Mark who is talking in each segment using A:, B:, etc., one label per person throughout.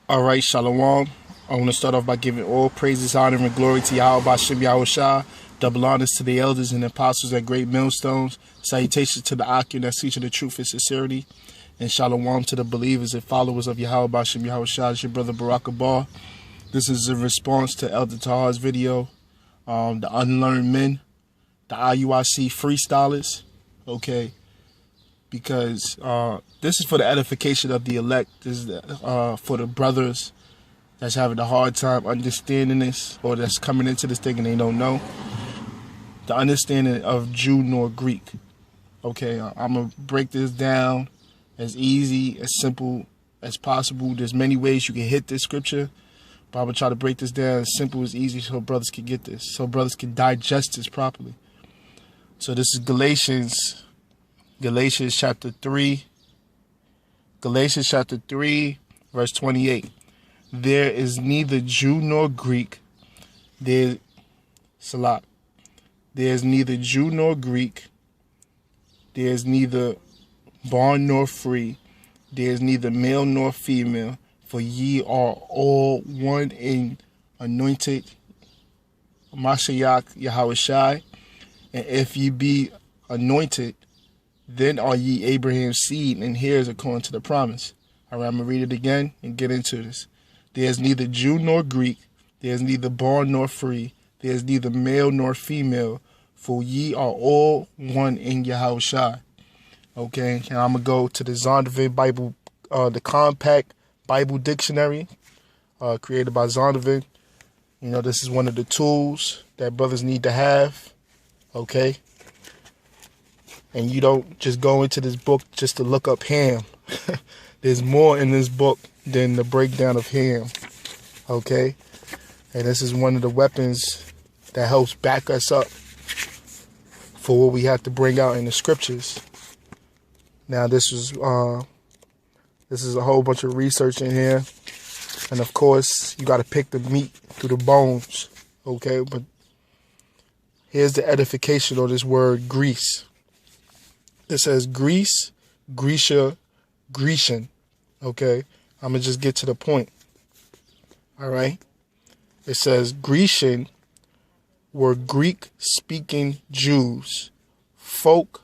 A: All right, Shalom. I want to start off by giving all praises, honor, and glory to Yahweh Bashem Yahushua. Double honors to the elders and apostles at great millstones. Salutations to the Akim that teach the truth and sincerity. And Shalom to the believers and followers of Yahweh Bashem Yahushua. It's your brother Barak Abba. This is a response to Elder Tahar's video, the Unlearned Men, the IUIC freestylers. Okay. Because this is for the edification of the elect. This is for the brothers that's having a hard time understanding this, or that's coming into this thing and they don't know. The understanding of Jew nor Greek. Okay, I'm going to break this down as easy, as simple as possible. There's many ways you can hit this scripture, but I'm going to try to break this down as simple as easy so brothers can get this, so brothers can digest this properly. So this is Galatians chapter 3. Galatians chapter 3, verse 28. There is neither Jew nor Greek. There's neither Jew nor Greek. There's neither bond nor free. There's neither male nor female. For ye are all one in anointed Mashiach Yahushai. And if ye be anointed, then are ye Abraham's seed, and heirs according to the promise. All right, I'm going to read it again and get into this. There's neither Jew nor Greek. There's neither bond nor free. There's neither male nor female. For ye are all one in Yahushua. Okay, and I'm going to go to the Zondervan Bible, the Compact Bible Dictionary, created by Zondervan. You know, this is one of the tools that brothers need to have. Okay. And you don't just go into this book just to look up ham. There's more in this book than the breakdown of ham. Okay? And this is one of the weapons that helps back us up for what we have to bring out in the scriptures. Now this is a whole bunch of research in here. And of course, you got to pick the meat through the bones. Okay? But here's the edification of this word Greece. It says Greece, Grecia, Grecian. Okay, I'm going to just get to the point. All right. It says Grecian were Greek-speaking Jews, folk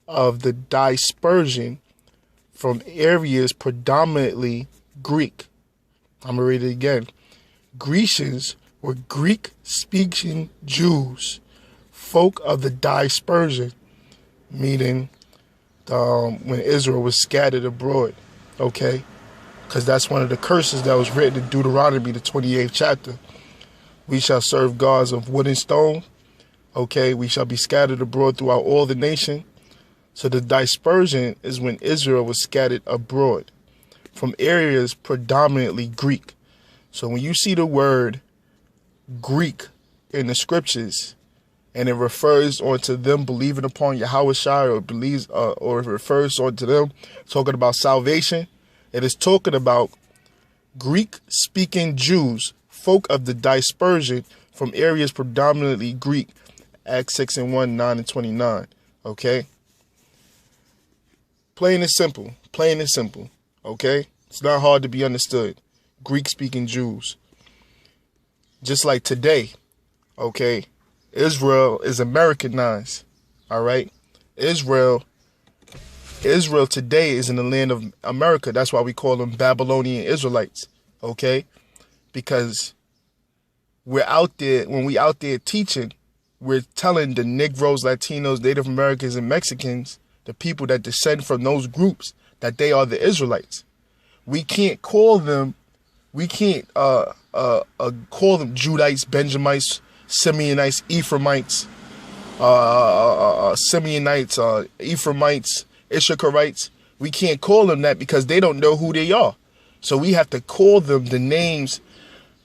A: of the dispersion from areas predominantly Greek. I'm going to read it again. Grecians were Greek-speaking Jews, folk of the dispersion, meaning when Israel was scattered abroad, okay? Because that's one of the curses that was written in Deuteronomy, the 28th chapter. We shall serve gods of wood and stone, okay? We shall be scattered abroad throughout all the nation. So the dispersion is when Israel was scattered abroad from areas predominantly Greek. So when you see the word Greek in the scriptures, and it refers on to them believing upon Yahushua, or it refers on to them talking about salvation, it is talking about Greek-speaking Jews, folk of the dispersion from areas predominantly Greek. Acts 6:1, 9 and 29. Okay? Plain and simple. Plain and simple. Okay? It's not hard to be understood. Greek-speaking Jews. Just like today. Okay? Israel is Americanized, all right? Israel today is in the land of America. That's why we call them Babylonian Israelites, okay? Because we're out there, when we out there teaching, we're telling the Negroes, Latinos, Native Americans, and Mexicans, the people that descend from those groups, that they are the Israelites. We can't call them Judites, Benjamites, Simeonites, Ephraimites, Ephraimites, Issacharites. We can't call them that because they don't know who they are. So we have to call them the names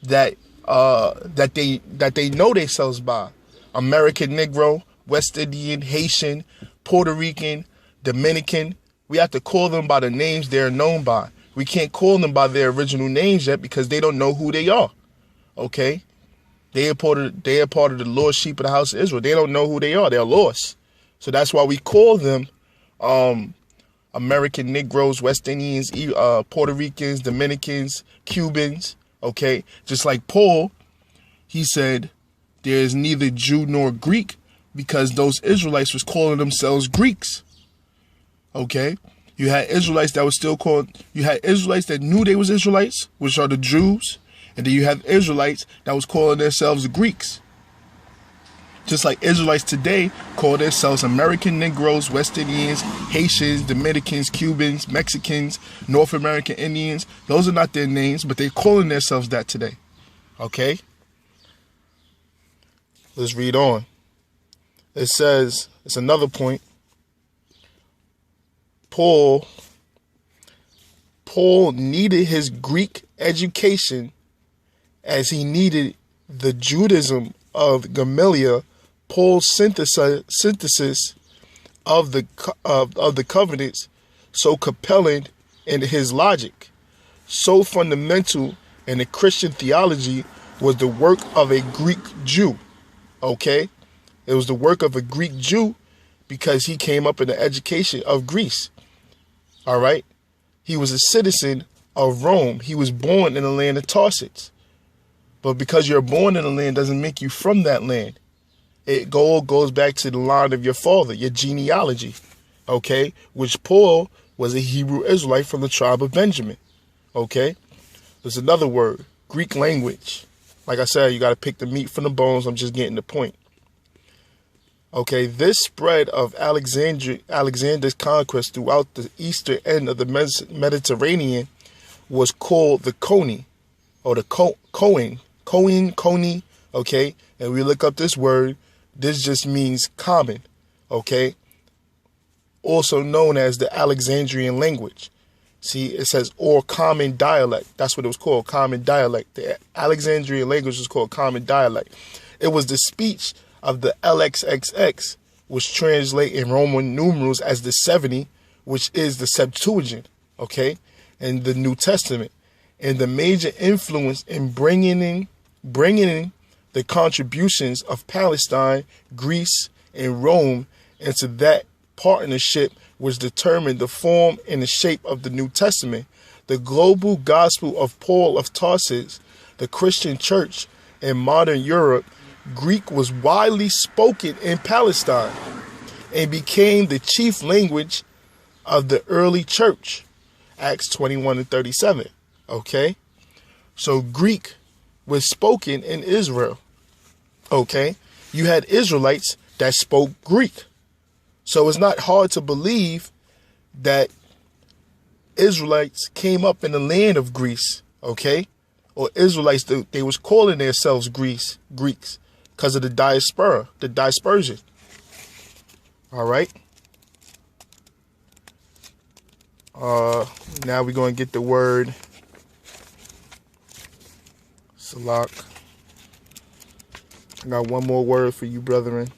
A: that they know themselves by. American Negro, West Indian, Haitian, Puerto Rican, Dominican. We have to call them by the names they're known by. We can't call them by their original names yet because they don't know who they are. Okay? They are part of the lost sheep of the house of Israel. They don't know who they are. They're lost. So that's why we call them American Negroes, West Indians, Puerto Ricans, Dominicans, Cubans, okay? Just like Paul, he said, there is neither Jew nor Greek, because those Israelites was calling themselves Greeks, okay? You had Israelites that was still called, you had Israelites that knew they was Israelites, which are the Jews, and then you have Israelites that was calling themselves the Greeks. Just like Israelites today call themselves American Negroes, West Indians, Haitians, Dominicans, Cubans, Mexicans, North American Indians. Those are not their names, but they're calling themselves that today. Okay? Let's read on. It says, it's another point. Paul needed his Greek education as he needed the Judaism of Gamaliel. Paul's synthesis of the covenants, so compelling in his logic, so fundamental in the Christian theology, was the work of a Greek Jew. Okay? It was the work of a Greek Jew because he came up in the education of Greece. All right? He was a citizen of Rome. He was born in the land of Tarsus. But because you're born in a land doesn't make you from that land. It goes back to the line of your father, your genealogy, okay? Which Paul was a Hebrew Israelite from the tribe of Benjamin, okay? There's another word, Greek language. Like I said, you got to pick the meat from the bones. I'm just getting the point. Okay, this spread of Alexander's conquest throughout the eastern end of the Mediterranean was called the Coney, or the Coney, okay? And we look up this word. This just means common, okay? Also known as the Alexandrian language. See, it says, or common dialect. That's what it was called, common dialect. The Alexandrian language was called common dialect. It was the speech of the LXXX, which translate in Roman numerals as the 70, which is the Septuagint, okay? And the New Testament. And the major influence in bringing in the contributions of Palestine, Greece, and Rome into that partnership, which determined the form and the shape of the New Testament. The global gospel of Paul of Tarsus, the Christian church in modern Europe, Greek was widely spoken in Palestine and became the chief language of the early church. Acts 21:37. Okay? So Greek was spoken in Israel. Okay? You had Israelites that spoke Greek. So it's not hard to believe that Israelites came up in the land of Greece. Okay? Or Israelites, they was calling themselves Greeks because of the diaspora, the dispersion. All right? Now we're going to get the word Salak. I got one more word for you, brethren.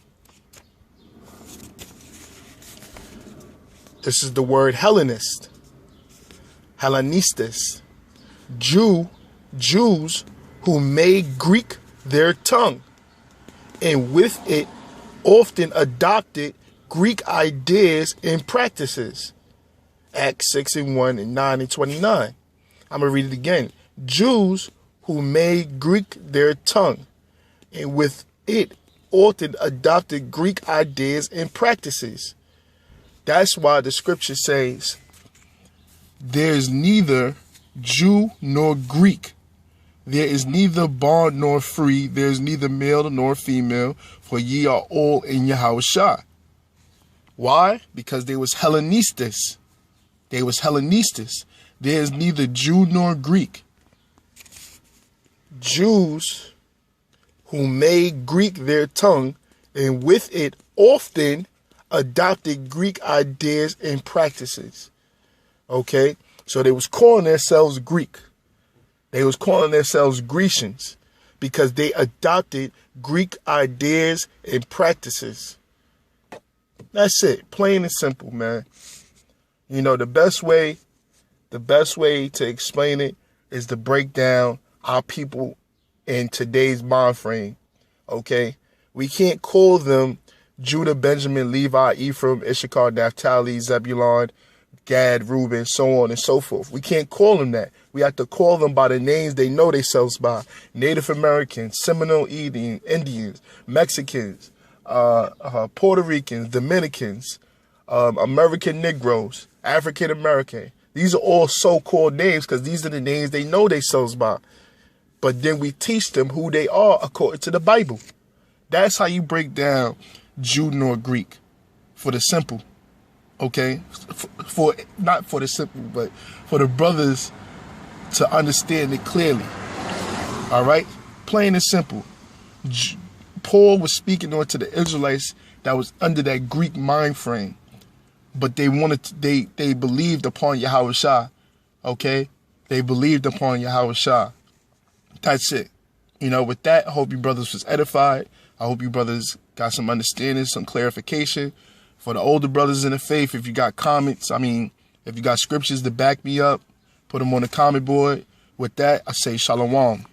A: This is the word Hellenist. Hellenistes. Jews who made Greek their tongue, and with it often adopted Greek ideas and practices. Acts 6:1 and 9 and 29. I'm going to read it again. Jews who made Greek their tongue, and with it often adopted Greek ideas and practices. That's why the scripture says, there's neither Jew nor Greek. There is neither bond nor free. There is neither male nor female, for ye are all in Yahushua. Why? Because they was Hellenistes. They was Hellenistes. There is neither Jew nor Greek. Jews who made Greek their tongue, and with it often adopted Greek ideas and practices. Okay? So they was calling themselves Greek. They was calling themselves Grecians because they adopted Greek ideas and practices. That's it. Plain and simple, man. You know, the best way to explain it is to break down our people in today's mind frame. Okay? We can't call them Judah, Benjamin, Levi, Ephraim, Issachar, Naphtali, Zebulun, Gad, Reuben, so on and so forth. We can't call them that. We have to call them by the names they know themselves by. Native Americans, Seminole Indians, Mexicans, Puerto Ricans, Dominicans, American Negroes, African American. These are all so-called names because these are the names they know themselves by. But then we teach them who they are according to the Bible. That's how you break down Jew nor Greek for the simple. Okay, for not for the simple, but for the brothers to understand it clearly. All right, plain and simple. Paul was speaking on to the Israelites that was under that Greek mind frame, but they wanted to, they believed upon Yahweh Shah. Okay, they believed upon Yahweh Shah. That's it. You know, with that, I hope you brothers was edified. I hope you brothers got some understanding, some clarification. For the older brothers in the faith, if you got comments, if you got scriptures to back me up, put them on the comment board. With that, I say shalom.